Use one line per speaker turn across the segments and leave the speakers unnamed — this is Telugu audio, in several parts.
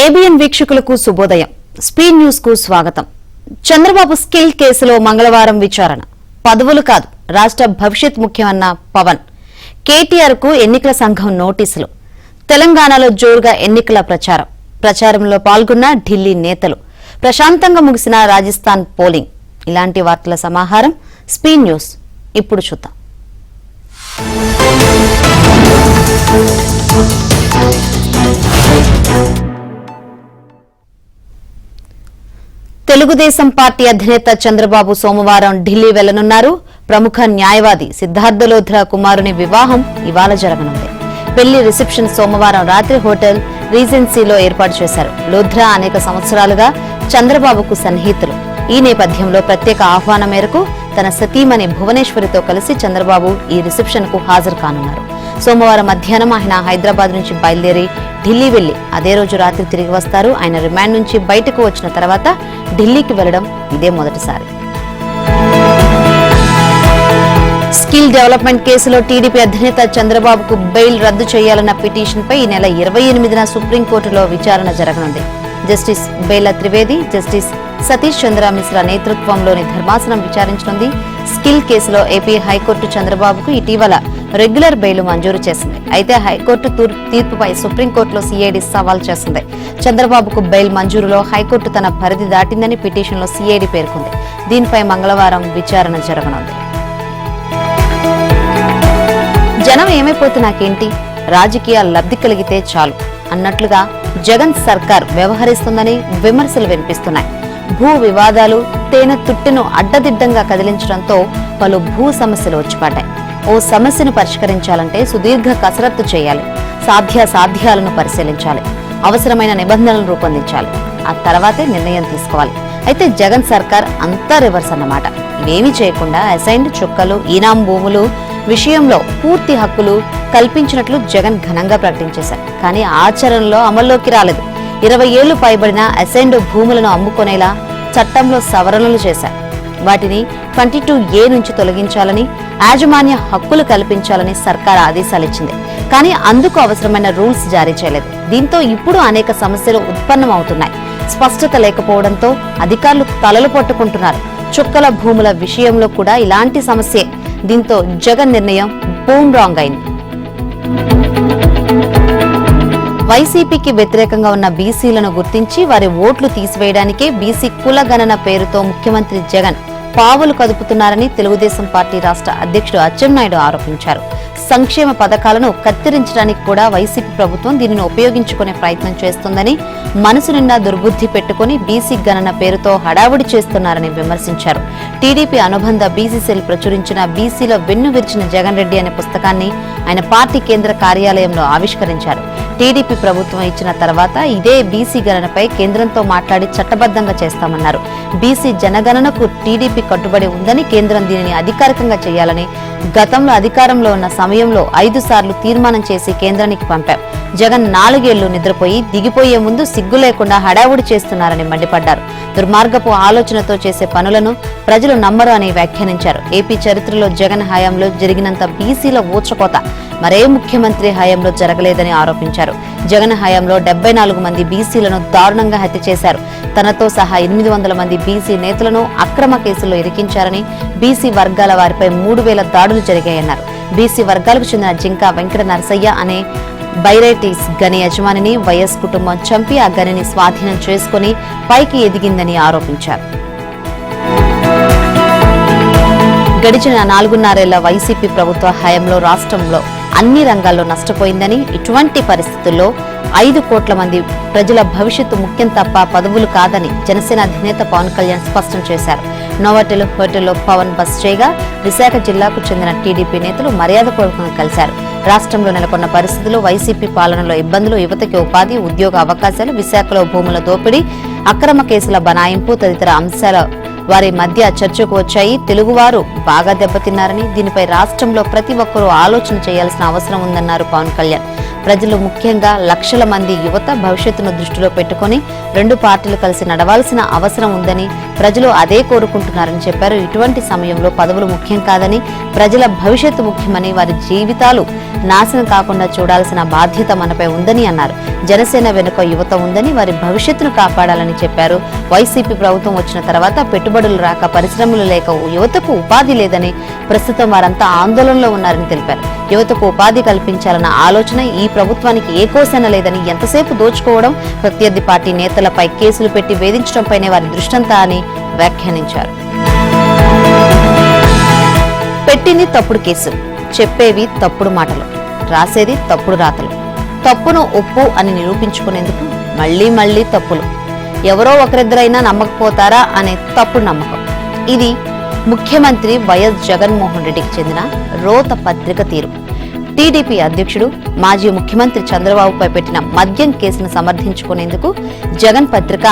ఏబిఎన్ వీక్షకులకు శుభోదయం. స్పీడ్ న్యూస్ కు స్వాగతం. చంద్రబాబు స్కిల్ కేసులో మంగళవారం విచారణ. పదవులు కాదు, రాష్ట్ర భవిష్యత్ ముఖ్యమన్న పవన్. కేటీఆర్ కు ఎన్నికల సంఘం నోటీసులు. తెలంగాణలో జోరుగా ఎన్నికల ప్రచారంలో పాల్గొన్న ఢిల్లీ నేతలు. ప్రశాంతంగా ముగిసిన రాజస్థాన్ పోలింగ్. ఇలాంటి వార్తల సమాహారం స్పీడ్ న్యూస్ ఇప్పుడు చూద్దాం. తెలుగుదేశం పార్టీ అధినేత చంద్రబాబు సోమవారం ఢిల్లీ వెళ్లనున్నారు. ప్రముఖ న్యాయవాది సిద్ధార్థ లోధ్రా కుమారుని వివాహం ఇవాళ జరగనుంది. పెళ్లి రిసెప్షన్ సోమవారం రాత్రి హోటల్ రీజెన్సీలో ఏర్పాటు చేశారు. లోధ్రా అనేక సంవత్సరాలుగా చంద్రబాబుకు సన్నిహితులు. ఈ నేపథ్యంలో ప్రత్యేక ఆహ్వానం మేరకు తన సతీమణి భువనేశ్వరితో కలిసి చంద్రబాబు ఈ రిసెప్షన్ కు హాజరు కానున్నారు. సోమవారం మధ్యాహ్నం ఆయన హైదరాబాద్ నుంచి బయలుదేరి ఢిల్లీ వెళ్లి అదే రోజు రాత్రి తిరిగి వస్తారు. ఆయన రిమాండ్ నుంచి బయటకు వచ్చిన తర్వాత ఢిల్లీకి వెళ్లడం ఇదే మొదటిసారి. స్కిల్ డెవలప్మెంట్ కేసులో టీడీపీ అధినేత చంద్రబాబుకు బెయిల్ రద్దు చేయాలన్న పిటిషన్పై ఈ నెల 28న సుప్రీంకోర్టులో విచారణ జరగనుంది. జస్టిస్ బేలా త్రివేది, జస్టిస్ సతీష్ చంద్ర మిశ్రా నేతృత్వంలోని ధర్మాసనం విచారించనుంది. స్కిల్ కేసులో ఏపీ హైకోర్టు చంద్రబాబుకు ఇటీవల రెగ్యులర్ బెయిల్ మంజూరు చేసింది. అయితే హైకోర్టు తీర్పుపై సుప్రీంకోర్టులో సీఐడీ సవాల్ చేసింది. చంద్రబాబుకు బెయిల్ మంజూరులో హైకోర్టు తన పరిధి దాటిందని పిటిషన్లో సీఐడీ పేర్కొంది. దీనిపై మంగళవారం విచారణ జరగనుంది. జనం ఏమైపోతే నాకేంటి, రాజకీయ లబ్ధి కలిగితే చాలు అన్నట్లుగా జగన్ సర్కార్ వ్యవహరిస్తుందని విమర్శలు వినిపిస్తున్నాయి. భూ వివాదాలు తేనె తుట్టెను అడ్డదిడ్డంగా కదిలించడంతో పలు భూ సమస్యలు వచ్చిపడ్డాయి. ఓ సమస్యను పరిష్కరించాలంటే సుదీర్ఘ కసరత్తు చేయాలి. సాధ్యాసాధ్యాలను పరిశీలించాలి. అవసరమైన నిబంధనలను రూపొందించాలి. ఆ తర్వాతే నిర్ణయం తీసుకోవాలి. అయితే జగన్ సర్కార్ అంతా రివర్స్ అన్నమాట. ఇవేమీ చేయకుండా అసైన్డ్ చుక్కలు, ఈనాం భూములు విషయంలో పూర్తి హక్కులు కల్పించినట్లు జగన్ ఘనంగా ప్రకటించేశారు. కానీ ఆచరణలో అమల్లోకి రాలేదు. 20 ఏళ్లు పైబడిన అసైన్డ్ భూములను అమ్ముకునేలా చట్టంలో సవరణలు చేశారు. వాటిని 22A నుంచి తొలగించాలని, యాజమాన్య హక్కులు కల్పించాలని సర్కార్ ఆదేశాలిచ్చింది. కానీ అందుకు అవసరమైన రూల్స్ జారీ చేయలేదు. దీంతో ఇప్పుడు అనేక సమస్యలు ఉత్పన్నమవుతున్నాయి. స్పష్టత లేకపోవడంతో అధికారులు తలలు పట్టుకుంటున్నారు. చుక్కల భూముల విషయంలో కూడా ఇలాంటి సమస్యే. దీంతో జగన్ నిర్ణయం బూమ్ రాంగ్ అయింది. వైసీపీకి వ్యతిరేకంగా ఉన్న బీసీలను గుర్తించి వారి ఓట్లు తీసివేయడానికే బీసీ కుల గణన పేరుతో ముఖ్యమంత్రి జగన్ పావులు కదుపుతున్నారని తెలుగుదేశం పార్టీ రాష్ట్ర అధ్యక్షుడు అచ్చెన్నాయుడు ఆరోపించారు. సంక్షేమ పథకాలను కత్తిరించడానికి కూడా వైసీపీ ప్రభుత్వం దీనిని ఉపయోగించుకునే ప్రయత్నం చేస్తుందని, మనసు నిండా దుర్బుద్ధి పెట్టుకుని బీసీ గణన పేరుతో హడావుడి చేస్తున్నారని విమర్శించారు. టీడీపీ అనుబంధ బీసీసీలు ప్రచురించిన బీసీలో వెన్ను విరిచిన జగన్ రెడ్డి అనే పుస్తకాన్ని ఆయన పార్టీ కేంద్ర కార్యాలయంలో ఆవిష్కరించారు. టీడీపీ ప్రభుత్వం ఇచ్చిన తర్వాత ఇదే బీసీ గణనపై కేంద్రంతో మాట్లాడి చట్టబద్ధంగా చేస్తామన్నారు. బీసీ జనగణనకు టీడీపీ కట్టుబడి ఉందని, కేంద్రం దీనిని అధికారికంగా చేయాలని గతంలో అధికారంలో ఉన్న సమయంలో 5 సార్లు తీర్మానం చేసి కేంద్రానికి పంపాం. జగన్ 4 ఏళ్లు నిద్రపోయి దిగిపోయే ముందు సిగ్గు లేకుండా హడావుడి చేస్తున్నారని మండిపడ్డారు. దుర్మార్గపు ఆలోచనతో చేసే పనులను ప్రజలు నమ్మరు అని వ్యాఖ్యానించారు. ఏపీ చరిత్రలో జగన్ హయాంలో జరిగినంత బీసీల ఊచకోత మరే ముఖ్యమంత్రి హయాంలో జరగలేదని ఆరోపించారు. జగన్ హయాంలో 74 మంది బీసీలను దారుణంగా హత్య చేశారు. తనతో సహా 800 మంది బీసీ నేతలను అక్రమ కేసుల్లో ఇరికించారని, బీసీ వర్గాల వారిపై 3000 దాడులు జరిగాయన్నారు. బీసీ వర్గాలకు చెందిన జింకా వెంకట నరసయ్య అనే బైరైటీస్ గని యజమానిని వైఎస్ కుటుంబం చంపి ఆ గనిని స్వాధీనం చేసుకుని పైకి ఎదిగిందని ఆరోపించారు. గడిచిన 4.5 వైసీపీ ప్రభుత్వ హయాంలో రాష్ట్రంలో అన్ని రంగాల్లో నష్టపోయిందని, ఇటువంటి పరిస్థితుల్లో 5 కోట్ల మంది ప్రజల భవిష్యత్తు ముఖ్యం తప్ప పదవులు కాదని జనసేన అధినేత పవన్ కళ్యాణ్ స్పష్టం చేశారు. నోవాటెల్ హోటల్లో పవన్ బస్ చేయగా విశాఖ జిల్లాకు చెందిన టీడీపీ నేతలు మర్యాదపూర్వకంగా కలిశారు. రాష్ట్రంలో నెలకొన్న పరిస్థితులు, వైసీపీ పాలనలో ఇబ్బందులు, యువతకి ఉపాధి, ఉద్యోగ అవకాశాలు, విశాఖలో భూముల దోపిడీ, అక్రమ కేసుల బనాయింపు తదితర అంశాల వారి మధ్య చర్చకు వచ్చాయి. తెలుగువారు బాగా దెబ్బతిన్నారని, దీనిపై రాష్ట్రంలో ప్రతి ఒక్కరూ ఆలోచన చేయాల్సిన అవసరం ఉందన్నారు పవన్ కళ్యాణ్. ప్రజలు ముఖ్యంగా లక్షల మంది యువత భవిష్యత్తును దృష్టిలో పెట్టుకుని రెండు పార్టీలు కలిసి నడవాల్సిన అవసరం ఉందని, ప్రజలు అదే కోరుకుంటున్నారని చెప్పారు. ఇటువంటి సమయంలో పదవులు ముఖ్యం కాదని, ప్రజల భవిష్యత్తు ముఖ్యమని, వారి జీవితాలు నాశనం కాకుండా చూడాల్సిన బాధ్యత మనపై ఉందని అన్నారు. జనసేన వెనుక యువత ఉందని, వారి భవిష్యత్తును కాపాడాలని చెప్పారు. వైసీపీ ప్రభుత్వం వచ్చిన తర్వాత పెట్టుబడులు రాక, పరిశ్రమలు లేక యువతకు ఉపాధి లేదని, ప్రస్తుతం వారంతా ఆందోళనలో ఉన్నారని తెలిపారు. యువతకు ఉపాధి కల్పించాలన్న ఆలోచన ఈ ప్రభుత్వానికి ఏ కోసైనా లేదని, ఎంతసేపు దోచుకోవడం, ప్రత్యర్థి పార్టీ నేతలపై కేసులు పెట్టి వేధించడంపైనే వారి దృష్టంతా అని వ్యాఖ్యానించారు. పెట్టింది తప్పుడు కేసు, చెప్పేవి తప్పుడు మాటలు, రాసేది తప్పుడు రాతలు, తప్పును ఒప్పు అని నిరూపించుకునేందుకు మళ్లీ మళ్లీ తప్పులు, ఎవరో ఒకరిద్దరైనా నమ్మకపోతారా అనే తప్పుడు నమ్మకం. ఇది ముఖ్యమంత్రి వైఎస్ జగన్మోహన్ రెడ్డికి చెందిన రోత పత్రిక తీరు. టీడీపీ అధ్యక్షుడు, మాజీ ముఖ్యమంత్రి చంద్రబాబుపై పెట్టిన మద్యం కేసును సమర్థించుకునేందుకు జగన్ పత్రిక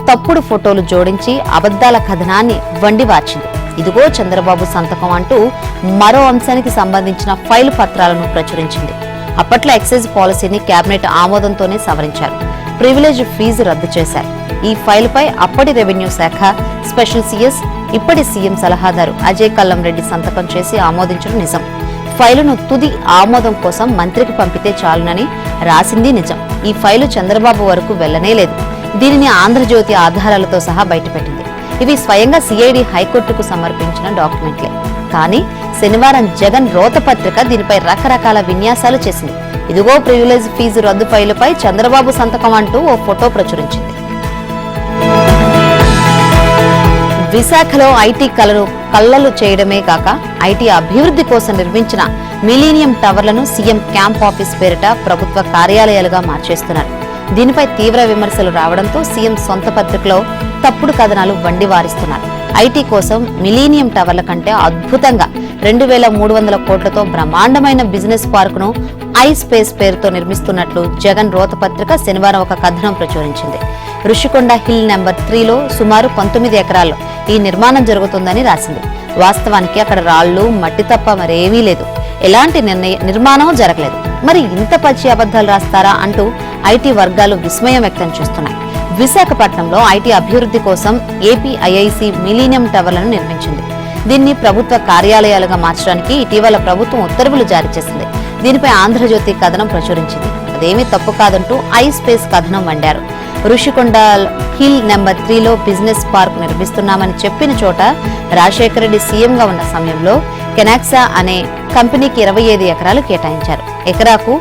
తప్పుడు ఫోటోలు జోడించి అబద్దాల కథనాన్ని వండివార్చింది. ఇదిగో చంద్రబాబు సంతకం అంటూ మరో అంశానికి సంబంధించిన ఫైల్ పత్రాలను ప్రచురించింది. అప్పట్లో ఎక్సైజ్ పాలసీని కేబినెట్ ఆమోదంతోనే సవరించారు. ప్రివిలేజ్ ఫీజు రద్దు చేశారు. ఈ ఫైల్ పై అప్పటి రెవెన్యూ శాఖ స్పెషల్ సీఎస్, ఇప్పటి సీఎం సలహాదారు అజయ్ కల్లం రెడ్డి సంతకం చేసి ఆమోదించడం నిజం. ఫైలును తుది ఆమోదం కోసం మంత్రికి పంపితే చాలునని రాసింది నిజం. ఈ ఫైలు చంద్రబాబు వరకు వెళ్లనే లేదు. దీనిని ఆంధ్రజ్యోతి ఆధారాలతో సహా బయటపెట్టింది. ఇవి స్వయంగా సిఐడి హైకోర్టుకు సమర్పించిన డాక్యుమెంట్లే. కానీ శనివారం జగన్ రోత పత్రిక దీనిపై రకరకాల విన్యాసాలు చేసింది. ఇదిగో ప్రివిలేజ్ ఫీజు రద్దు ఫైలుపై చంద్రబాబు సంతకం అంటూ ఓ ఫోటో ప్రచురించింది. విశాఖలో ఐటీ కల్లలు చేయడమే కాక ఐటీ అభివృద్ధి కోసం నిర్మించిన మిలీనియం టవర్లను సీఎం క్యాంప్ ఆఫీస్ పేరిట ప్రభుత్వ కార్యాలయాలుగా మార్చేస్తున్నారు. దీనిపై తీవ్ర విమర్శలు రావడంతో సీఎం సొంత పత్రికలో తప్పుడు కథనాలు వండివారిస్తున్నారు. ఐటీ కోసం మిలీనియం టవర్ల కంటే అద్భుతంగా 2,300 కోట్లతో బ్రహ్మాండమైన బిజినెస్ పార్కును ఐ స్పేస్ పేరుతో నిర్మిస్తున్నట్లు జగన్ రోత పత్రిక శనివారం ఒక కథనం ప్రచురించింది. ఋషికొండ హిల్ నెంబర్ 3లో సుమారు 19 ఎకరాల్లో ఈ నిర్మాణం జరుగుతుందని రాసింది. వాస్తవానికి అక్కడ రాళ్లు, మట్టి తప్ప మరేమీ లేదు. ఎలాంటి నిర్మాణం జరగలేదు. మరి ఇంత పచ్చి అబద్ధాలు రాస్తారా అంటూ ఐటీ వర్గాలు విస్మయం వ్యక్తం చేస్తున్నాయి. విశాఖపట్నంలో ఐటీ అభివృద్ధి కోసం ఏపీఐఐసి మిలీనియం టవర్లను నిర్మించింది. దీన్ని ప్రభుత్వ కార్యాలయాలుగా మార్చడానికి ఇటీవల ప్రభుత్వం ఉత్తర్వులు జారీ చేసింది. దీనిపై ఆంధ్రజ్యోతి కథనం ప్రచురించింది. అదేమీ తప్పు కాదంటూ ఐ స్పేస్ కథనం వండారు. ఋషికొండ హిల్ నెంబర్ 3లో బిజినెస్ పార్క్ నిర్మిస్తున్నామని చెప్పిన చోట రాజశేఖర రెడ్డి సీఎంగా ఉన్న సమయంలో కెనాక్సా అనే కంపెనీకి 25 ఎకరాలు కేటాయించారు. ఎకరాకు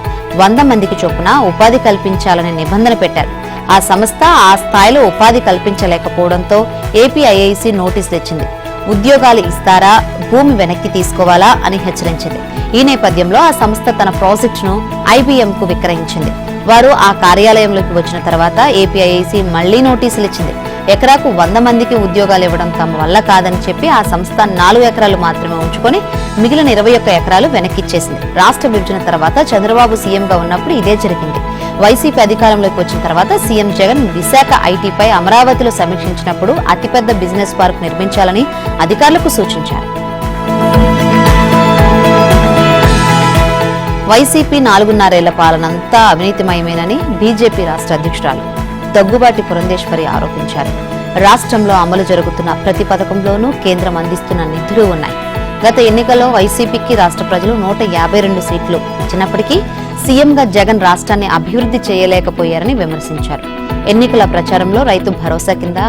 100 మందికి చొప్పున ఉపాధి కల్పించాలని నిబంధన పెట్టారు. ఆ సంస్థ ఆ స్థాయిలో ఉపాధి కల్పించలేకపోవడంతో ఏపీఐఐసి నోటీసు తెచ్చింది. ఉద్యోగాలు ఇస్తారా, భూమి వెనక్కి తీసుకోవాలా అని హెచ్చరించింది. ఈ నేపథ్యంలో ఆ సంస్థ తన ప్రాజెక్టును ఐబీఎంకు విక్రయించింది. వారు ఆ కార్యాలయంలోకి వచ్చిన తర్వాత ఏపీఐఐసి మళ్లీ నోటీసులు ఇచ్చింది. ఎకరాకు 100 మందికి ఉద్యోగాలు ఇవ్వడం తమ వల్ల కాదని చెప్పి ఆ సంస్థ 4 ఎకరాలు మాత్రమే ఉంచుకొని మిగిలిన 21 ఎకరాలు వెనక్కిచ్చేసింది. రాష్ట్ర విభజన తర్వాత చంద్రబాబు సీఎంగా ఉన్నప్పుడు ఇదే జరిగింది. వైసీపీ అధికారంలోకి వచ్చిన తర్వాత సీఎం జగన్ విశాఖ ఐటీపై అమరావతిలో సమీక్షించినప్పుడు అతిపెద్ద బిజినెస్ పార్క్ నిర్మించాలని అధికారులకు సూచించారు. వైసీపీ 4.5 ఏళ్ల పాలనంతా అవినీతిమయమేనని బీజేపీ రాష్ట్ర అధ్యక్షురాలు దగ్గుబాటి పురంధేశ్వరి ఆరోపించారు. రాష్ట్రంలో అమలు జరుగుతున్న ప్రతి పథకంలోనూ కేంద్రం అందిస్తున్న నిధులు ఉన్నాయి. గత ఎన్నికల్లో వైసీపీకి రాష్ట్ర ప్రజలు 152 సీట్లు ఇచ్చినప్పటికీ సీఎంగా జగన్ రాష్ట్రాన్ని అభివృద్ధి చేయలేకపోయారని విమర్శించారు. ఎన్నికల ప్రచారంలో రైతు భరోసా కింద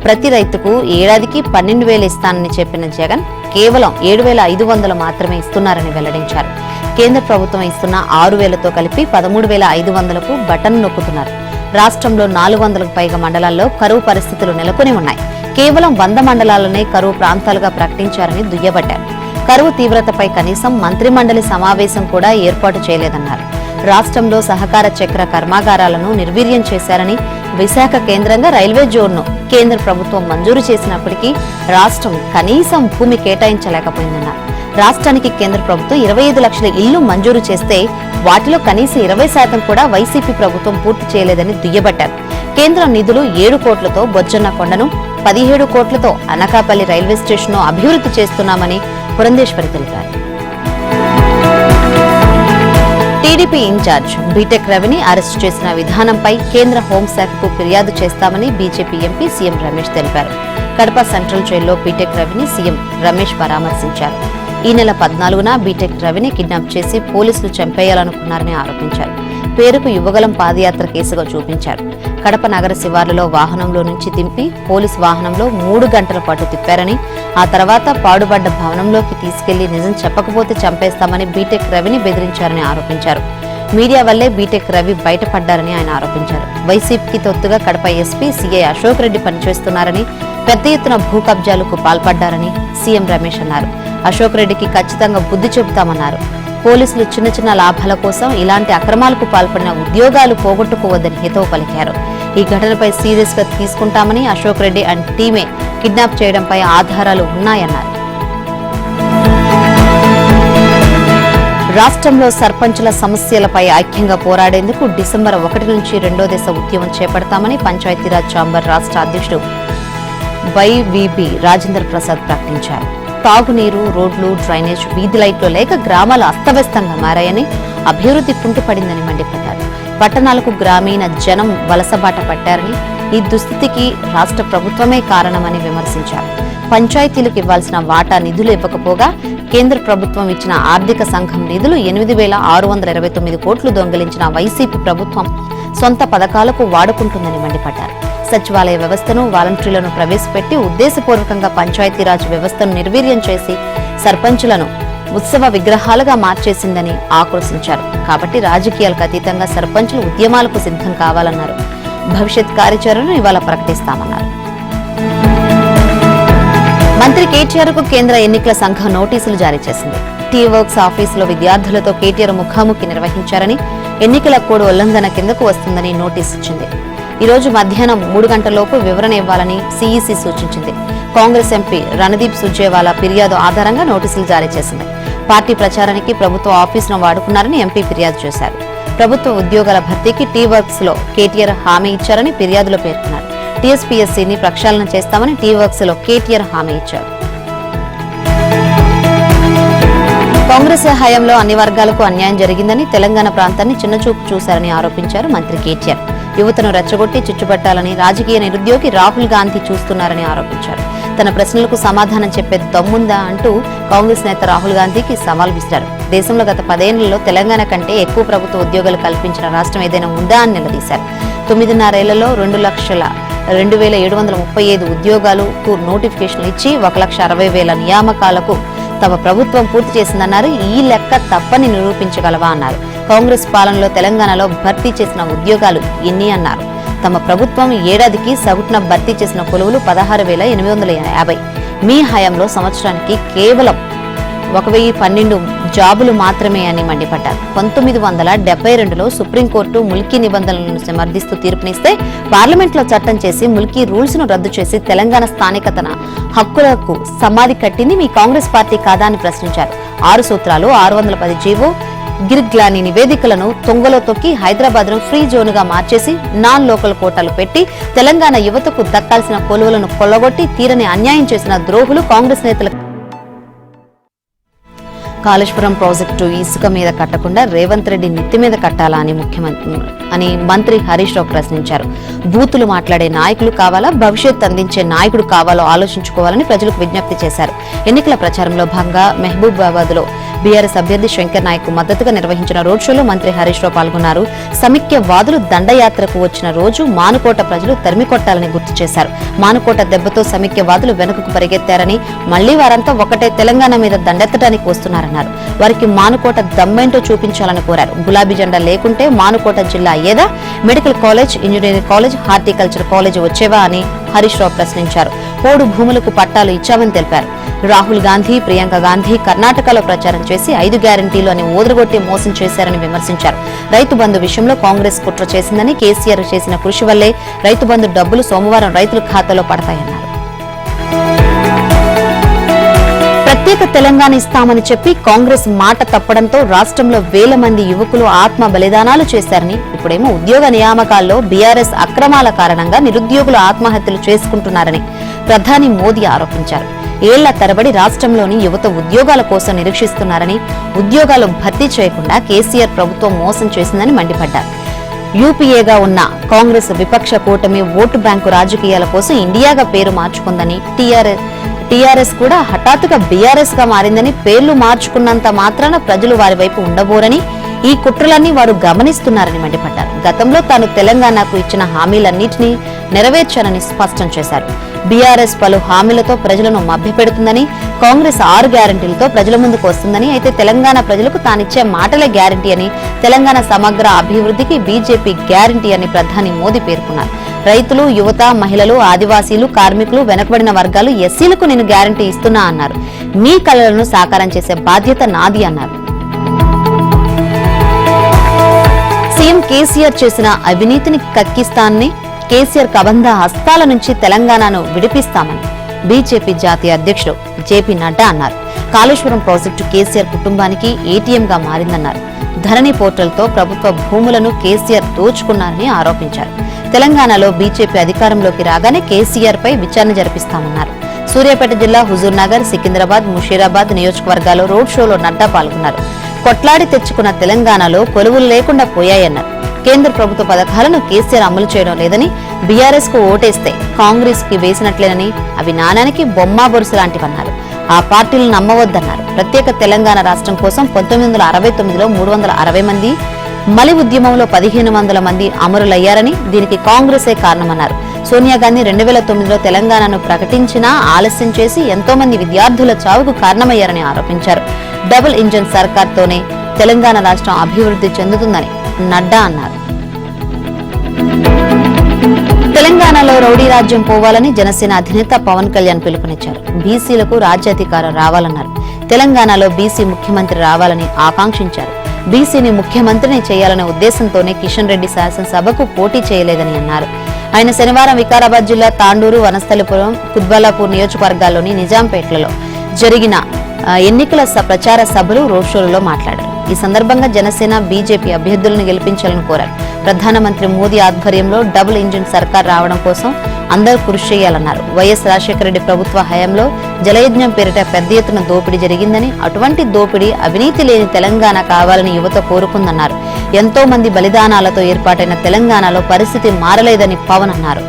ప్రతి రైతుకు ఏడాదికి 12,000 ఇస్తానని చెప్పిన జగన్ కేవలం 7,500 మాత్రమే ఇస్తున్నారని వెల్లడించారు. కేంద్ర ప్రభుత్వం ఇస్తున్న 6,000తో కలిపి 13,500కు బటన్ నొక్కుతున్నారు. రాష్ట్రంలో 400కు పైగా మండలాల్లో కరువు పరిస్థితులు నెలకొని ఉన్నాయి. కేవలం 100 మండలాలనే కరువు ప్రాంతాలుగా ప్రకటించారని దుయ్యబట్టారు. కరువు తీవ్రతపై కనీసం మంత్రిమండలి సమావేశం కూడా ఏర్పాటు చేయలేదన్నారు. రాష్ట్రంలో సహకార చక్ర కర్మాగారాలను నిర్వీర్యం చేశారని, విశాఖ కేంద్రంగా రైల్వే జోన్ను కేంద్ర ప్రభుత్వం మంజూరు చేసినప్పటికీ రాష్ట్రం కనీసం భూమి కేటాయించలేకపోయిందన్నారు. రాష్ట్రానికి కేంద్ర ప్రభుత్వం 25 లక్షల ఇళ్లు మంజూరు చేస్తే వాటిలో కనీసం 20% కూడా వైసీపీ ప్రభుత్వం పూర్తి చేయలేదని దుయ్యబట్టారు. కేంద్రం నిధులు 7 కోట్లతో బొజ్జన్న కొండను, 17 కోట్లతో అనకాపల్లి రైల్వే స్టేషన్ను అభివృద్ధి చేస్తున్నామని పురంధేశ్వరి తెలిపారు. టీడీపీ ఇన్ఛార్జ్ బీటెక్ రవిని అరెస్టు చేసిన విధానంపై కేంద్ర హోంశాఖకు ఫిర్యాదు చేస్తామని బీజేపీ ఎంపీ సీఎం రమేష్ తెలిపారు. కడప సెంట్రల్ జైల్లో బీటెక్ రవిని సీఎం రమేష్ పరామర్శించారు. ఈ నెల 14న బీటెక్ రవిని కిడ్నాప్ చేసి పోలీసులు చంపేయాలనుకున్నారని ఆరోపించారు. పేరుకు యువగలం పాదయాత్ర కేసుగా చూపించారు. కడప నగర శివార్లలో వాహనంలో నుంచి దింపి పోలీసు వాహనంలో 3 గంటల పాటు తిప్పారని, ఆ తర్వాత పాడుబడ్డ భవనంలోకి తీసుకెళ్లి నిజం చెప్పకపోతే చంపేస్తామని బీటెక్ రవిని బెదిరించారని ఆరోపించారు. మీడియా వల్లే బీటెక్ రవి బయటపడ్డారని ఆయన ఆరోపించారు. వైసీపీకి తొత్తుగా కడప ఎస్పీ సీఐ అశోక్ రెడ్డి పనిచేస్తున్నారని, పెద్ద ఎత్తున భూ కబ్జాలకు పాల్పడ్డారని సీఎం రమేష్ అన్నారు. అశోక్ రెడ్డికి ఖచ్చితంగా బుద్ధి చెబుతామన్నారు. పోలీసులు చిన్న చిన్న లాభాల కోసం ఇలాంటి అక్రమాలకు పాల్పడిన ఉద్యోగాలు పోగొట్టుకోవద్దని హితవు పలికారు. ఈ ఘటనపై సీరియస్ గా తీసుకుంటామని, అశోక్ రెడ్డి అండ్ టీమే కిడ్నాప్ చేయడంపై ఆధారాలు ఉన్నాయన్నారు. రాష్ట్రంలో సర్పంచుల సమస్యలపై ఐక్యంగా పోరాడేందుకు డిసెంబర్ 1 నుంచి 2వ దశ ఉద్యమం చేపడతామని పంచాయతీరాజ్ ఛాంబర్ రాష్ట్ర అధ్యక్షుడు వైవీపీ రాజేంద్ర ప్రసాద్ ప్రకటించారు. తాగునీరు, రోడ్లు, డ్రైనేజ్, వీధి లైట్లు లేక గ్రామాలు అస్తవ్యస్తంగా మారాయని, అభివృద్ధి కుంటుపడిందని మండిపడ్డారు. పట్టణాలకు గ్రామీణ జనం వలసబాట పట్టారని, ఈ దుస్థితికి రాష్ట్ర ప్రభుత్వమే కారణమని విమర్శించారు. పంచాయతీలకు ఇవ్వాల్సిన వాటా నిధులు ఇవ్వకపోగా కేంద్ర ప్రభుత్వం ఇచ్చిన ఆర్థిక సంఘం నిధులు 8,629 కోట్లు దొంగిలించిన వైసీపీ ప్రభుత్వం సొంత పథకాలకు వాడుకుంటుందని మండిపడ్డారు. సచివాలయ వ్యవస్థను, వాలంటీర్లను ప్రవేశపెట్టి ఉద్దేశపూర్వకంగా పంచాయతీరాజ్ వ్యవస్థను నిర్వీర్యం చేసి సర్పంచులను ఉత్సవ విగ్రహాలుగా మార్చేసిందని ఆక్రోశించారు. కాబట్టి రాజకీయాలకు అతీతంగా సర్పంచులు ఉద్యమాలకు సిద్ధం కావాలన్నారు. భవిష్యత్ కార్యాచరణను ఇవాళ ప్రకటిస్తామన్నారు. మంత్రి కేటీఆర్ కు కేంద్ర ఎన్నికల సంఘం నోటీసులు జారీ చేసింది. టీ వర్క్స్ ఆఫీసులో విద్యార్థులతో కేటీఆర్ ముఖాముఖి నిర్వహించారని, ఎన్నికల కోడ్ ఉల్లంఘన కిందకు వస్తుందని నోటీసు ఇచ్చింది. ఈ రోజు మధ్యాహ్నం 3 గంటలలోపు వివరణ ఇవ్వాలని సీఈసీ సూచించింది. కాంగ్రెస్ ఎంపీ రణదీప్ సుర్జేవాలా ఫిర్యాదు ఆధారంగా నోటీసులు జారీ చేసింది. పార్టీ ప్రచారానికి ప్రభుత్వ ఆఫీసును వాడుకున్నారని ఎంపీ ఫిర్యాదు చేశారు. ప్రభుత్వ ఉద్యోగాల భర్తీకి టీ వర్క్స్ లో కేటీఆర్ హామీ ఇచ్చారని ఫిర్యాదులో పేర్కొన్నారు. టీఎస్పీఎస్సీని ప్రక్షాళన చేస్తామని టీ వర్క్స్ లో కేటీఆర్ హామీ ఇచ్చారు. కాంగ్రెస్ హయాంలో అన్ని వర్గాలకు అన్యాయం జరిగిందని, తెలంగాణ ప్రాంతాన్ని చిన్నచూపు చూశారని ఆరోపించారు మంత్రి కేటీఆర్. యువతను రెచ్చగొట్టి చిచ్చుపెట్టాలని రాజకీయ నిరుద్యోగి రాహుల్ గాంధీ చూస్తున్నారని ఆరోపించారు. తన ప్రశ్నలకు సమాధానం చెప్పే దమ్ముందా అంటూ కాంగ్రెస్ నేత రాహుల్ గాంధీకి సవాల్ విసిరారు. దేశంలో గత 10 ఏళ్లలో తెలంగాణ కంటే ఎక్కువ ప్రభుత్వ ఉద్యోగాలు కల్పించిన రాష్ట్రం ఏదైనా ఉందా అని నిలదీశారు. 9.5 ఏళ్లలో 2,02,735 ఉద్యోగాలకు నోటిఫికేషన్లు ఇచ్చి 1,60,000 నియామకాలకు తమ ప్రభుత్వం పూర్తి చేసిందన్నారు. ఈ లెక్క తప్పని నిరూపించగలవా అన్నారు. కాంగ్రెస్ పాలనలో తెలంగాణలో భర్తీ చేసిన ఉద్యోగాలు ఎన్ని అన్నారు. తమ ప్రభుత్వం ఏడాదికి సగటున భర్తీ చేసిన కొలువులు 16,850. మీ హయాంలో సంవత్సరానికి కేవలం 1,012 జాబులు మాత్రమే అని మండిపడ్డారు. 1972లో సుప్రీంకోర్టు ముల్కీ నిబంధనలను సమర్థిస్తూ తీర్పునిస్తే పార్లమెంట్లో చట్టం చేసి ముల్కీ రూల్స్ ను రద్దు చేసి తెలంగాణ స్థానికతన హక్కులకు సమాధి కట్టింది మీ కాంగ్రెస్ పార్టీ కాదా అని ప్రశ్నించారు. 6 సూత్రాలు, 610 జీవో, గిర్గ్లాని నివేదికలను తొంగలో తొక్కి హైదరాబాద్ ను ఫ్రీ జోన్ గా మార్చేసి నాన్ లోకల్ కోటాలు పెట్టి తెలంగాణ యువతకు దక్కాల్సిన కొలువులను కొల్లగొట్టి తీరని అన్యాయం చేసిన ద్రోహులు కాంగ్రెస్ నేతలు. కాళేశ్వరం ప్రాజెక్టు ఇసుక మీద కట్టకుండా రేవంత్ రెడ్డి నెత్తి మీద కట్టాలా అని మంత్రి హరీష్ రావు ప్రశ్నించారు. బూతులు మాట్లాడే నాయకులు కావాలా, భవిష్యత్ అందించే నాయకుడు కావాలో ఆలోచించుకోవాలని ప్రజలకు విజ్ఞప్తి చేశారు. ఎన్నికల ప్రచారంలో భాగంగా మహబూబాబాద్ లో బీఆర్ఎస్ అభ్యర్థి శంకర్ నాయక్ మద్దతుగా నిర్వహించిన రోడ్ షోలో మంత్రి హరీష్ రావు పాల్గొన్నారు. సమైక్యవాదులు దండయాత్రకు వచ్చిన రోజు మానుకోట ప్రజలు తరిమికొట్టాలని గుర్తు చేశారు. మానుకోట దెబ్బతో సమైక్యవాదులు వెనుకకు పరిగెత్తారని, మళ్లీ వారంతా ఒకటే తెలంగాణ మీద దండెత్తడానికి వస్తున్నారన్నారు. వారికి మానుకోట దమ్మేంటో చూపించాలని కోరారు. గులాబీ జెండా లేకుంటే మానుకోట జిల్లా అయ్యేదా? Medical college, engineering college, horticulture college వచ్చేవా అని హరీష్ రావు ప్రశ్నించారు. పోడు భూములకు పట్టాలు ఇచ్చామని తెలిపారు. రాహుల్ గాంధీ, ప్రియాంక గాంధీ కర్ణాటకలో ప్రచారం చేసి 5 గ్యారంటీలు అని ఓదరగొట్టి మోసం చేశారని విమర్శించారు. రైతు బంధు విషయంలో కాంగ్రెస్ కుట్ర చేసిందని, కేసీఆర్ చేసిన కృషి వల్లే రైతు బంధు డబ్బులు సోమవారం రైతుల ఖాతాలో పడతాయన్నారు. ప్రత్యేక తెలంగాణ ఇస్తామని చెప్పి కాంగ్రెస్ మాట తప్పడంతో రాష్ట్రంలో వేల మంది యువకులు ఆత్మ బలిదానాలు చేశారని, ఇప్పుడేమో ఉద్యోగ నియామకాల్లో బీఆర్ఎస్ అక్రమాల కారణంగా నిరుద్యోగులు ఆత్మహత్యలు చేసుకుంటున్నారని ప్రధాని మోదీ ఆరోపించారు. ఏళ్ల తరబడి రాష్ట్రంలోని యువత ఉద్యోగాల కోసం నిరీక్షిస్తున్నారని, ఉద్యోగాలు భర్తీ చేయకుండా కేసీఆర్ ప్రభుత్వం మోసం చేసిందని మండిపడ్డారు. యూపీఏగా ఉన్న కాంగ్రెస్ విపక్ష కూటమి ఓటు బ్యాంకు రాజకీయాల కోసం ఇండియాగా పేరు మార్చుకుందని, టీఆర్ఎస్ కూడా హఠాత్తుగా బీఆర్ఎస్ గా మారిందని, పేర్లు మార్చుకున్నంత మాత్రాన ప్రజలు వారి వైపు ఉండబోరని, ఈ కుట్రలన్నీ వారు గమనిస్తున్నారని మండిపడ్డారు. గతంలో తాను తెలంగాణకు ఇచ్చిన హామీలన్నింటినీ నెరవేర్చానని స్పష్టం చేశారు. బీఆర్ఎస్ పలు హామీలతో ప్రజలను మభ్యపెడుతుందని, కాంగ్రెస్ 6 గ్యారంటీలతో ప్రజల ముందుకు వస్తుందని, అయితే తెలంగాణ ప్రజలకు తానిచ్చే మాటలే గ్యారంటీ అని, తెలంగాణ సమగ్ర అభివృద్ధికి బీజేపీ గ్యారంటీ అని ప్రధాని మోదీ పేర్కొన్నారు. రైతులు, యువత, మహిళలు, ఆదివాసీలు, కార్మికులు, వెనుకబడిన వర్గాలు, ఎస్సీలకు నేను గ్యారంటీ ఇస్తున్నా అన్నారు. మీ కలలను సాకారం చేసే బాధ్యత నాది అన్నారు. సీఎం కేసీఆర్ చేసిన అవినీతిని కక్కిస్తానని, కేసీఆర్ కబంధ హస్తాల నుంచి తెలంగాణను విడిపిస్తామని బీజేపీ జాతీయ అధ్యక్షుడు జేపీ నడ్డా అన్నారు. కాళేశ్వరం ప్రాజెక్టు కేసీఆర్ కుటుంబానికి ఏటీఎంగా మారిందన్నారు. ధరణి పోర్టల్తో ప్రభుత్వ భూములను కేసీఆర్ దోచుకున్నారని ఆరోపించారు. తెలంగాణలో బీజేపీ అధికారంలోకి రాగానే కేసీఆర్ పై విచారణ జరిపిస్తామన్నారు. సూర్యాపేట జిల్లా హుజూర్ నగర్, సికింద్రాబాద్, ముషీరాబాద్ నియోజకవర్గాల్లో రోడ్ షోలో నడ్డా పాల్గొన్నారు. కొట్లాడి తెచ్చుకున్న తెలంగాణలో కొలువులు లేకుండా పోయాయన్నారు. కేంద్ర ప్రభుత్వ పథకాలను కేసీఆర్ అమలు చేయడం లేదని, బీఆర్ఎస్ కు ఓటేస్తే కాంగ్రెస్ కి వేసినట్లేనని, అవి నాణానికి బొమ్మా బొరుసు లాంటివన్నారు. ఆ పార్టీలను నమ్మవద్దన్నారు. ప్రత్యేక తెలంగాణ రాష్ట్రం కోసం 1969లో 360 మంది, మలి ఉద్యమంలో 1500 మంది అమరులయ్యారని, దీనికి కాంగ్రెసే కారణమన్నారు. సోనియా గాంధీ 2009లో తెలంగాణను ప్రకటించినా ఆలస్యం చేసి ఎంతో మంది విద్యార్థుల చావుకు కారణమయ్యారని ఆరోపించారు. డబుల్ ఇంజన్ సర్కార్తోనే తెలంగాణ రాష్ట్రం అభివృద్ధి చెందుతుందని నడ్డా అన్నారు. తెలంగాణలో రౌడీ రాజ్యం పోవాలని జనసేన అధినేత పవన్ కళ్యాణ్ పిలుపునిచ్చారు. బీసీలకు రాజ్యాధికారం రావాలన్నారు. తెలంగాణలో బీసీ ముఖ్యమంత్రి రావాలని ఆకాంక్షించారు. బీసీని ముఖ్యమంత్రిని చేయాలనే ఉద్దేశంతోనే కిషన్ రెడ్డి శాసనసభకు పోటీ చేయలేదని అన్నారు. ఆయన శనివారం వికారాబాద్ జిల్లా తాండూరు, వనస్థలిపురం, కుత్బల్లాపూర్ నియోజకవర్గాల్లోని నిజాంపేటలలో జరిగిన ఎన్నికల ప్రచార సభలు, రోడ్ షోలలో మాట్లాడారు. ఈ సందర్భంగా జనసేన, బీజేపీ అభ్యర్థులను గెలిపించాలని కోరారు. ప్రధానమంత్రి మోదీ ఆధ్వర్యంలో డబుల్ ఇంజిన్ సర్కార్ రావడం కోసం అందరూ కృషి చేయాలన్నారు. వైఎస్ రాజశేఖర రెడ్డి ప్రభుత్వ హయాంలో జలయజ్ఞం పేరిట పెద్ద ఎత్తున దోపిడీ జరిగిందని, అటువంటి దోపిడీ, అవినీతి లేని తెలంగాణ కావాలని యువత కోరుకుందన్నారు. ఎంతో మంది బలిదానాలతో ఏర్పాటైన తెలంగాణలో పరిస్థితి మారలేదని పవన్ అన్నారు.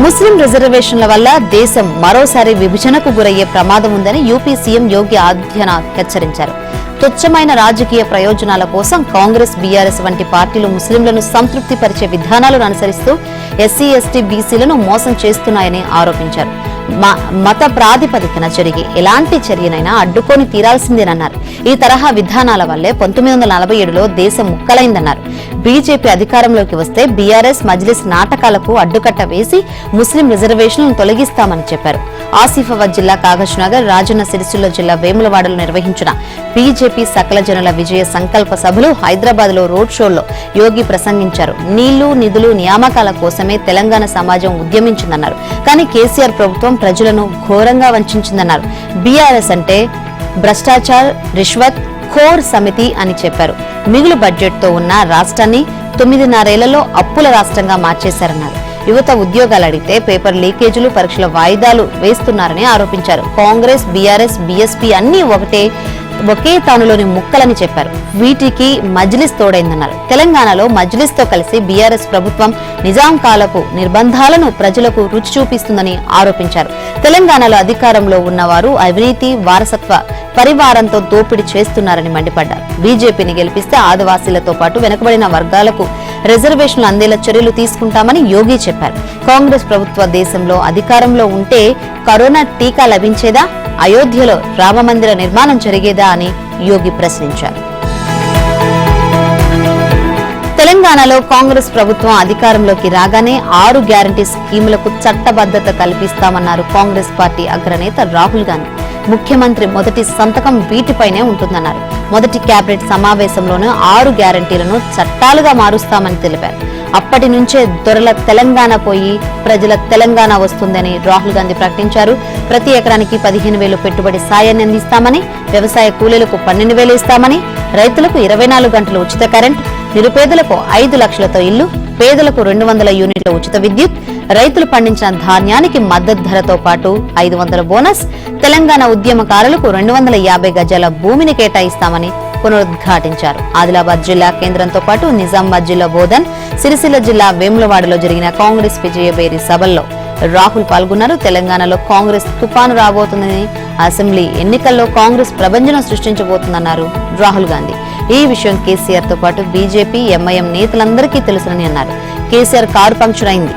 ముస్లిం రిజర్వేషన్ల వల్ల దేశం మరోసారి విభజనకు గురయ్యే ప్రమాదం ఉందని యూపీ సీఎం యోగి ఆదిత్యనాథ్ హెచ్చరించారు. తుచ్చమైన రాజకీయ ప్రయోజనాల కోసం కాంగ్రెస్, బీఆర్ఎస్ వంటి పార్టీలు ముస్లింలను సంతృప్తిపరిచే విధానాలను అనుసరిస్తూ ఎస్సీ, ఎస్టీ, బీసీలను మోసం చేస్తున్నాయని ఆరోపించారు. మత ప్రాతిపదికన జరిగే ఎలాంటి చర్యనైనా అడ్డుకొని తీరాల్సిందేనన్నారు. ఈ తరహా విధానాల వల్లే 1947లో దేశం ముక్కలైందన్నారు. బీజేపీ అధికారంలోకి వస్తే బీఆర్ఎస్, మజ్లిస్ నాటకాలకు అడ్డుకట్ట వేసి ముస్లిం రిజర్వేషన్లను తొలగిస్తామని చెప్పారు. ఆసిఫాబాద్ జిల్లా కాగజ్నగర్, రాజన్న సిరిసిల్ల జిల్లా వేములవాడలో నిర్వహించిన బీజేపీ సకల జనుల విజయ సంకల్ప సభలు, హైదరాబాద్ లో రోడ్ షోల్లో యోగి ప్రసంగించారు. నీళ్లు, నిధులు, నియామకాల కోసమే తెలంగాణ సమాజం ఉద్యమించిందన్నారు. కానీ కేసీఆర్ ప్రభుత్వం ప్రజలను ఘోరంగా వంచిందన్నారు. బీఆర్ఎస్ అంటే భ్రష్టాచార్, రిష్వత్ ఖోర్ సమితి అని చెప్పారు. మిగులు బడ్జెట్ తో ఉన్న రాష్ట్రాన్ని 9.5 ఏళ్లలో అప్పుల రాష్ట్రంగా మార్చేశారన్నారు. యువత ఉద్యోగాలు అడిగితే పేపర్ లీకేజీలు, పరీక్షల వాయిదాలు వేస్తున్నారని ఆరోపించారు. కాంగ్రెస్, బీఆర్ఎస్, బీఎస్పీ అన్ని ఒకే తానులోని ముక్కలని చెప్పారు. వీటికి మజ్లిస్ తోడైందన్నారు. తెలంగాణలో మజ్లిస్ తో కలిసి బీఆర్ఎస్ ప్రభుత్వం నిజాం కాలపు నిర్బంధాలను ప్రజలకు రుచి చూపిస్తుందని ఆరోపించారు. తెలంగాణలో అధికారంలో ఉన్నవారు అవినీతి, వారసత్వ పరివారంతో దోపిడీ చేస్తున్నారని మండిపడ్డారు. బీజేపీని గెలిపిస్తే ఆదివాసీలతో పాటు వెనుకబడిన వర్గాలకు రిజర్వేషన్లు అందేలా చర్యలు తీసుకుంటామని యోగి చెప్పారు. కాంగ్రెస్ ప్రభుత్వ దేశంలో అధికారంలో ఉంటే కరోనా టీకా లభించేదా? అయోధ్యలో రామమందిర నిర్మాణం జరిగేదా అని యోగి ప్రశ్నించారు. తెలంగాణలో కాంగ్రెస్ ప్రభుత్వం అధికారంలోకి రాగానే 6 గ్యారంటీ స్కీములకు చట్టబద్ధత కల్పిస్తామన్నారు కాంగ్రెస్ పార్టీ అగ్రనేత రాహుల్ గాంధీ. ముఖ్యమంత్రి మొదటి సంతకం వీటిపైనే ఉంటుందన్నారు. మొదటి కేబినెట్ సమావేశంలోనే 6 గ్యారంటీలను చట్టాలుగా మారుస్తామని తెలిపారు. అప్పటి నుంచే దొరల తెలంగాణ పోయి ప్రజల తెలంగాణ వస్తుందని రాహుల్ గాంధీ ప్రకటించారు. ప్రతి ఎకరానికి 15,000 పెట్టుబడి సాయాన్ని అందిస్తామని, వ్యవసాయ కూలీలకు 12,000 ఇస్తామని, రైతులకు 24 గంటలు ఉచిత కరెంట్, నిరుపేదలకు 5 లక్షలతో ఇల్లు, పేదలకు 200 యూనిట్ల ఉచిత విద్యుత్, రైతులు పండించిన ధాన్యానికి మద్దతు ధరతో పాటు 500 బోనస్, తెలంగాణ ఉద్యమకారులకు 250 గజాల భూమిని కేటాయిస్తామని పునరుద్ఘాటించారు. ఆదిలాబాద్ జిల్లా కేంద్రంతో పాటు నిజామాబాద్ జిల్లా బోధన్, సిరిసిల్ల జిల్లా వేములవాడలో జరిగిన కాంగ్రెస్ విజయభేరి సభల్లో రాహుల్ పాల్గొన్నారు. తెలంగాణలో కాంగ్రెస్ తుపాను రాబోతుందని, అసెంబ్లీ ఎన్నికల్లో కాంగ్రెస్ ప్రభంజనం సృష్టించబోతుందన్నారు రాహుల్ గాంధీ. ఈ విషయం కేసీఆర్ తో పాటు బీజేపీ, ఎంఐఎం నేతలందరికీ తెలుసునని అన్నారు. కేసీఆర్ కారు పంక్చర్ అయింది,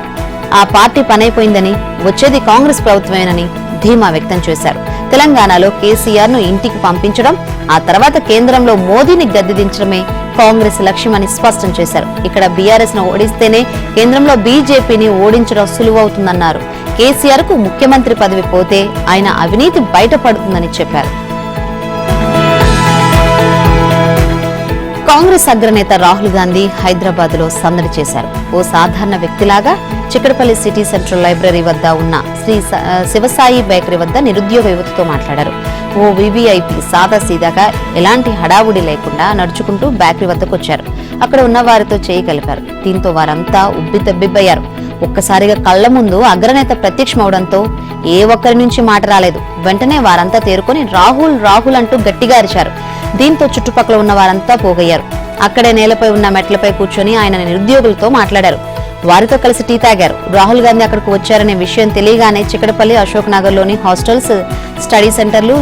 ఆ పార్టీ పనైపోయిందని, వచ్చేది కాంగ్రెస్ ప్రభుత్వమేనని ధీమా వ్యక్తం చేశారు. తెలంగాణలో కేసీఆర్ ను ఇంటికి పంపించడం, ఆ తర్వాత కేంద్రంలో మోదీని గద్దెదించడమే కాంగ్రెస్ లక్ష్యమని స్పష్టం చేశారు. ఇక్కడ బీఆర్ఎస్ ను ఓడిస్తేనే కేంద్రంలో బీజేపీని ఓడించడం సులువవుతుందన్నారు. కేసీఆర్ కు ముఖ్యమంత్రి పదవి పోతే ఆయన అవినీతి బయటపడుతుందని చెప్పారు. కాంగ్రెస్ అగ్రనేత రాహుల్ గాంధీ హైదరాబాద్ లో సందడి చేశారు. ఓ సాధారణ వ్యక్తిలాగా చిక్కడపల్లి సిటీ సెంట్రల్ లైబ్రరీ వద్ద ఉన్న శ్రీ శివసాయి బేకరీ వద్ద నిరుద్యోగ యువతతో మాట్లాడారు. ఓ వీవీఐపీ సాదాసీదాగా ఎలాంటి హడావుడి లేకుండా నడుచుకుంటూ బేకరీ వద్దకు వచ్చారు. అక్కడ ఉన్న వారితో చేయి కలిపారు. దీంతో వారంతా ఉబ్బితబ్బిబ్బయ్యారు. ఒక్కసారిగా కళ్ల ముందు అగ్రనేత ప్రత్యక్షమవడంతో ఏ ఒక్కరి నుంచి మాట రాలేదు. వెంటనే వారంతా తేరుకొని రాహుల్ రాహుల్ అంటూ గట్టిగా అరిచారు. దీంతో చుట్టుపక్కల ఉన్న వారంతా పోగయ్యారు. అక్కడే నేలపై ఉన్న మెట్లపై కూర్చొని ఆయన నిరుద్యోగులతో మాట్లాడారు. వారితో కలిసి టీ తాగారు. రాహుల్ గాంధీ అక్కడికి వచ్చారనే విషయం తెలియగానే చిక్కడపల్లి, అశోక్ నగర్ లోని హాస్టల్స్, స్టడీ సెంటర్లు,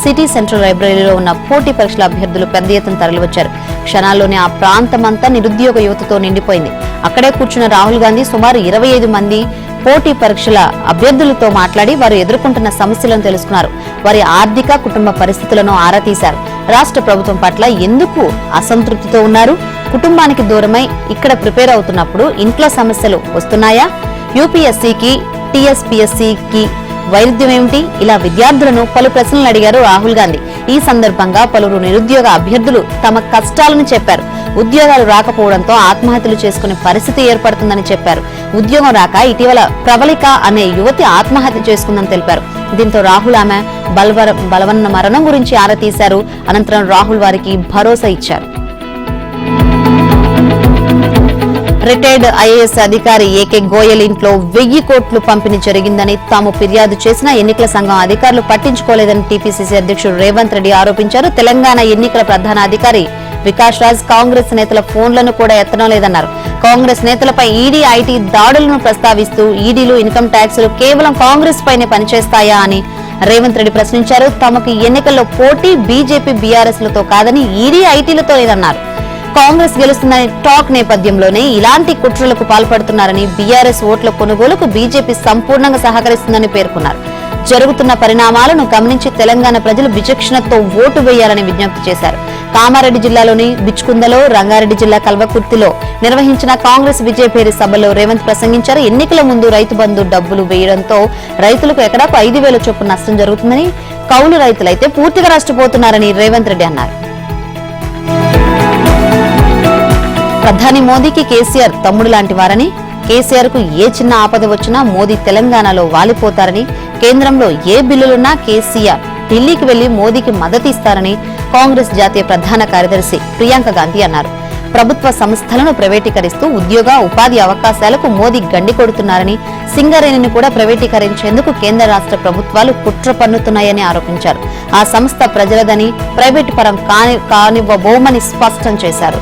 సిటీ సెంట్రల్ లైబ్రరీలో ఉన్న పోటీ పరీక్షల అభ్యర్థులు పెద్ద ఎత్తున తరలివచ్చారు. క్షణాల్లోనే ఆ ప్రాంతమంతా నిరుద్యోగ యువతతో నిండిపోయింది. అక్కడే కూర్చున్న రాహుల్ గాంధీ సుమారు 25 మంది పోటీ పరీక్షల అభ్యర్థులతో మాట్లాడి వారు ఎదుర్కొంటున్న సమస్యలను తెలుసుకున్నారు. వారి ఆర్థిక, కుటుంబ పరిస్థితులను ఆరా తీశారు. రాష్ట్ర ప్రభుత్వం పట్ల ఎందుకు అసంతృప్తితో ఉన్నారు? కుటుంబానికి దూరమై ఇక్కడ ప్రిపేర్ అవుతున్నప్పుడు ఇంట్లో సమస్యలు వస్తున్నాయా? యూపీఎస్సీకి, టీఎస్పీఎస్సీకి వైరుధ్యం ఏమిటి? ఇలా విద్యార్థులను పలు ప్రశ్నలు అడిగారు రాహుల్ గాంధీ. ఈ సందర్భంగా పలువురు నిరుద్యోగ అభ్యర్థులు తమ కష్టాలను చెప్పారు. ఉద్యోగాలు రాకపోవడంతో ఆత్మహత్యలు చేసుకునే పరిస్థితి ఏర్పడుతుందని చెప్పారు. ఉద్యోగం రాక ఇటీవల ప్రబలిక అనే యువతి ఆత్మహత్య చేసుకుందని తెలిపారు. దీంతో రాహుల్ ఆమె బలవన్న మరణం గురించి ఆరా తీశారు. అనంతరం రాహుల్ వారికి భరోసా ఇచ్చారు. రిటైర్డ్ ఐఏఎస్ అధికారి ఏకే గోయల్ ఇంట్లో 1000 కోట్లు పంపిణీ జరిగిందని తాము ఫిర్యాదు చేసినా ఎన్నికల సంఘం అధికారులు పట్టించుకోలేదని టీపీసీసీ అధ్యక్షుడు రేవంత్ రెడ్డి ఆరోపించారు. తెలంగాణ ఎన్నికల ప్రధాన అధికారి వికాస్ రాజ్ కాంగ్రెస్ నేతల ఫోన్లను కూడా ఎత్తడం లేదన్నారు. కాంగ్రెస్ నేతలపై ఈడీ, ఐటీ దాడులను ప్రస్తావిస్తూ ఈడీలు, ఇన్కమ్ ట్యాక్సులు కేవలం కాంగ్రెస్ పైనే పనిచేస్తాయా అని రేవంత్ రెడ్డి ప్రశ్నించారు. తమకు ఎన్నికల్లో పోటీ బీజేపీ, బీఆర్ఎస్ లతో కాదని ఈడీ, ఐటీలతో లేదన్నారు. కాంగ్రెస్ గెలుస్తుందనే టాక్ నేపథ్యంలోనే ఇలాంటి కుట్రలకు పాల్పడుతున్నారని, బీఆర్ఎస్ ఓట్ల కొనుగోలుకు బీజేపీ సంపూర్ణంగా సహకరిస్తుందని పేర్కొన్నారు. జరుగుతున్న పరిణామాలను గమనించి తెలంగాణ ప్రజలు విచక్షణతో ఓటు వేయాలని విజ్ఞప్తి చేశారు. కామారెడ్డి జిల్లాలోని బిచ్కుందలో, రంగారెడ్డి జిల్లా కల్వకుర్తిలో నిర్వహించిన కాంగ్రెస్ విజయభేరి సభలో రేవంత్ ప్రసంగించారు. ఎన్నికల ముందు రైతు బంధు డబ్బులు వేయడంతో రైతులకు ఎకరాకు 5,000 చొప్పున నష్టం జరుగుతుందని, కౌలు రైతులైతే పూర్తిగా నష్టపోతున్నారని రేవంత్ రెడ్డి అన్నారు. ప్రధాని మోదీకి కేసీఆర్ తమ్ముడు లాంటి వారని, కేసీఆర్ కు ఏ చిన్న ఆపద వచ్చినా మోదీ తెలంగాణలో వాలిపోతారని, కేంద్రంలో ఏ బిల్లులున్నా కేసీఆర్ ఢిల్లీకి వెళ్లి మోదీకి మద్దతు ఇస్తారని కాంగ్రెస్ జాతీయ ప్రధాన కార్యదర్శి ప్రియాంక గాంధీ అన్నారు. ప్రభుత్వ సంస్థలను ప్రైవేటీకరిస్తూ ఉద్యోగ, ఉపాధి అవకాశాలకు మోదీ గండి కొడుతున్నారని, సింగరేణిని కూడా ప్రైవేటీకరించేందుకు కేంద్ర రాష్ట్ర ప్రభుత్వాలు కుట్ర పన్నుతున్నాయని ఆరోపించారు. ఆ సంస్థ ప్రజలదని, ప్రైవేటు పరం కానివ్వబోమని స్పష్టం చేశారు.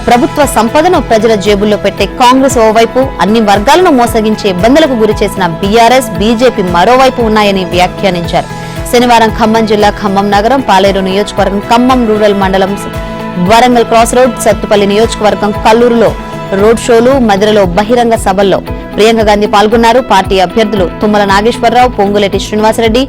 ప్రభుత్వ సంపదను ప్రజల జేబుల్లో పెట్టే కాంగ్రెస్ ఓవైపు, అన్ని వర్గాలను మోసగించే ఇబ్బందులకు గురి చేసిన బీఆర్ఎస్, బీజేపీ మరోవైపు ఉన్నాయని వ్యాఖ్యానించారు. శనివారం ఖమ్మం జిల్లా ఖమ్మం నగరం, పాలేరు నియోజకవర్గం, ఖమ్మం రూరల్ మండలం, వరంగల్ క్రాస్ రోడ్, సత్తుపల్లి నియోజకవర్గం, కల్లూరులో రోడ్ షోలు, మదిరలో బహిరంగ సభల్లో ప్రియాంక గాంధీ పాల్గొన్నారు. పార్టీ అభ్యర్థులు తుమ్మల నాగేశ్వరరావు, పొంగులేటి శ్రీనివాసరెడ్డి,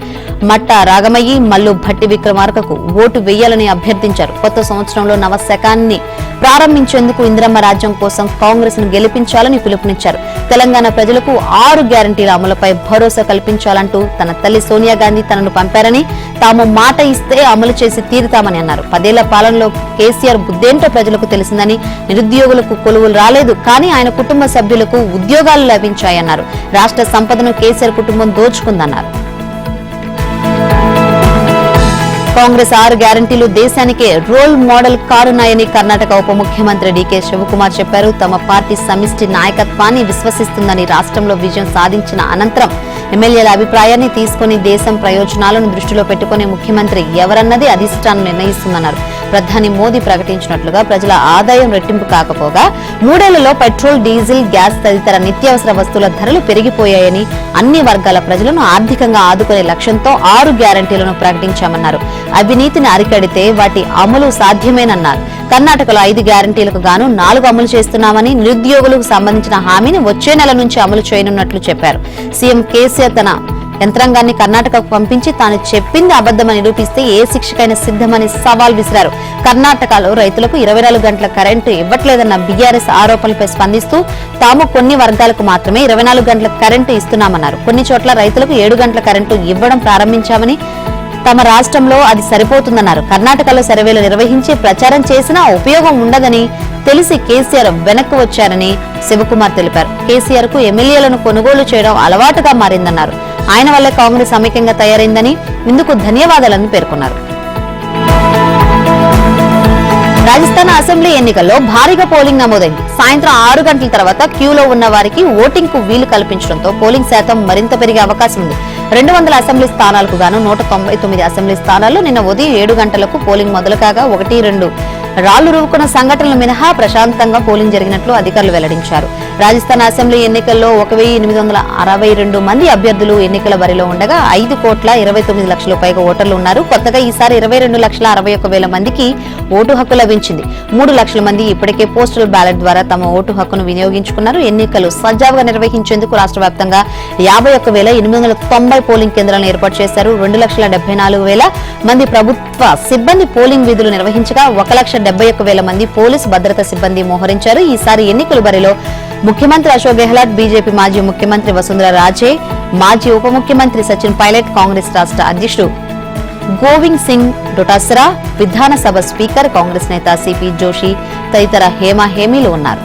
మట్ట రాగమయ్యి, మల్లు భట్టి విక్రమార్కకు ఓటు వేయాలని అభ్యర్థించారు. కొత్త సంవత్సరంలో నవశకాన్ని ప్రారంభించేందుకు ఇందిరమ్మ రాజ్యం కోసం కాంగ్రెస్ ను గెలిపించాలని పిలుపునిచ్చారు. తెలంగాణ ప్రజలకు 6 గ్యారంటీల అమలుపై భరోసా కల్పించాలంటూ తన తల్లి సోనియా గాంధీ తనను పంపారని, తాము మాట ఇస్తే అమలు చేసి తీరుతామని అన్నారు. 10 ఏళ్ల పాలనలో కేసీఆర్ బుద్ధేంటో ప్రజలకు తెలిసిందని, నిరుద్యోగులకు కొలువులు రాలేదు కానీ ఆయన కుటుంబ సభ్యులకు ఉద్యోగాలు లభించాయన్నారు. రాష్ట్ర సంపదను కేసీఆర్ కుటుంబం దోచుకుందన్నారు. కాంగ్రెస్ 6 గ్యారంటీలు దేశానికే రోల్ మోడల్ కానున్నాయని కర్ణాటక ఉప ముఖ్యమంత్రి డీకే శివకుమార్ చెప్పారు. తమ పార్టీ సమిష్టి నాయకత్వాన్ని విశ్వసిస్తుందని రాష్ట్రంలో విజయం సాధించిన అనంతరం ఎమ్మెల్యేల అభిప్రాయాన్ని తీసుకుని దేశం ప్రయోజనాలను దృష్టిలో పెట్టుకుని ముఖ్యమంత్రి ఎవరన్నది అధిష్టానం నిర్ణయిస్తుందన్నారు. ప్రధాని మోదీ ప్రకటించినట్లుగా ప్రజల ఆదాయం రెట్టింపు కాకపోగా 3 ఏళ్లలో పెట్రోల్, డీజిల్, గ్యాస్ తదితర నిత్యావసర వస్తువుల ధరలు పెరిగిపోయాయని, అన్ని వర్గాల ప్రజలను ఆర్థికంగా ఆదుకునే లక్ష్యంతో 6 గ్యారంటీలను ప్రకటించామన్నారు. అవినీతిని అరికడితే వాటి అమలు సాధ్యమేనన్నారు. కర్ణాటకలో 5 గ్యారంటీలకు గాను 4 అమలు చేస్తున్నామని, నిరుద్యోగులకు సంబంధించిన హామీని వచ్చే నెల నుంచి అమలు చేయనున్నట్లు చెప్పారు. సీఎం కేసీఆర్ తన యంత్రాంగాన్ని కర్ణాటకకు పంపించి తాను చెప్పింది అబద్దమని నిరూపిస్తే ఏ శిక్షకైనా సిద్ధమని సవాల్ విసిరారు. కర్ణాటకలో రైతులకు 24 గంటల కరెంటు ఇవ్వట్లేదన్న బీఆర్ఎస్ ఆరోపణలపై స్పందిస్తూ తాము కొన్ని వర్గాలకు మాత్రమే 24 గంటల కరెంటు ఇస్తున్నామన్నారు. కొన్ని చోట్ల రైతులకు 7 గంటల కరెంటు ఇవ్వడం ప్రారంభించామని, తమ రాష్ట్రంలో అది సరిపోతుందన్నారు. కర్ణాటకలో సర్వేలు నిర్వహించి ప్రచారం చేసినా ఉపయోగం ఉండదని తెలిసి కేసీఆర్ వెనక్కు వచ్చారని శివకుమార్ తెలిపారు. కేసీఆర్ కు ఎమ్మెల్యేలను కొనుగోలు చేయడం అలవాటుగా మారిందన్నారు. ఆయన వల్లే కాంగ్రెస్ సమైక్యంగా తయారైందని, ఇందుకు ధన్యవాదాలని పేర్కొన్నారు. రాజస్థాన్ అసెంబ్లీ ఎన్నికల్లో భారీగా పోలింగ్ నమోదైంది. సాయంత్రం 6 గంటల తర్వాత క్యూలో ఉన్న వారికి ఓటింగ్ కు వీలు కల్పించడంతో పోలింగ్ శాతం మరింత పెరిగే అవకాశం ఉంది. 200 అసెంబ్లీ స్థానాలకు గాను 199 అసెంబ్లీ స్థానాల్లో నిన్న ఉదయం 7 గంటలకు పోలింగ్ మొదలు కాగా 1-2 రాళ్లు రువ్వుకున్న సంఘటనలు మినహా ప్రశాంతంగా పోలింగ్ జరిగినట్లు అధికారులు వెల్లడించారు. రాజస్థాన్ అసెంబ్లీ ఎన్నికల్లో 1862 మంది అభ్యర్థులు ఎన్నికల బరిలో ఉండగా 5,29,00,000 పైగా ఓటర్లు ఉన్నారు. కొత్తగా ఈసారి 22,61,000 మందికి ఓటు హక్కు లభించింది. 3 లక్షల మంది ఇప్పటికే పోస్టల్ బ్యాలెట్ ద్వారా తమ ఓటు హక్కును వినియోగించుకున్నారు. ఎన్నికలు సజావుగా నిర్వహించేందుకు రాష్ట్ర వ్యాప్తంగా 51,890 పోలింగ్ కేంద్రాలను ఏర్పాటు చేశారు. 2,74,000 మంది ప్రభుత్వ సిబ్బంది పోలింగ్ విధులు నిర్వహించగా 1,71,000 మంది పోలీసు భద్రతా సిబ్బంది మోహరించారు. ఈసారి ఎన్నికల బరిలో ముఖ్యమంత్రి అశోక్ గెహ్లాట్, బీజేపీ మాజీ ముఖ్యమంత్రి వసుంధరా రాజే, మాజీ ఉప ముఖ్యమంత్రి సచిన్ పైలట్, కాంగ్రెస్ రాష్ట్ర అధ్యక్షుడు గోవింద్ సింగ్ డొటాసరా, విధానసభ స్పీకర్ కాంగ్రెస్ నేత సిపి జోషి తదితర హేమీలు ఉన్నారు.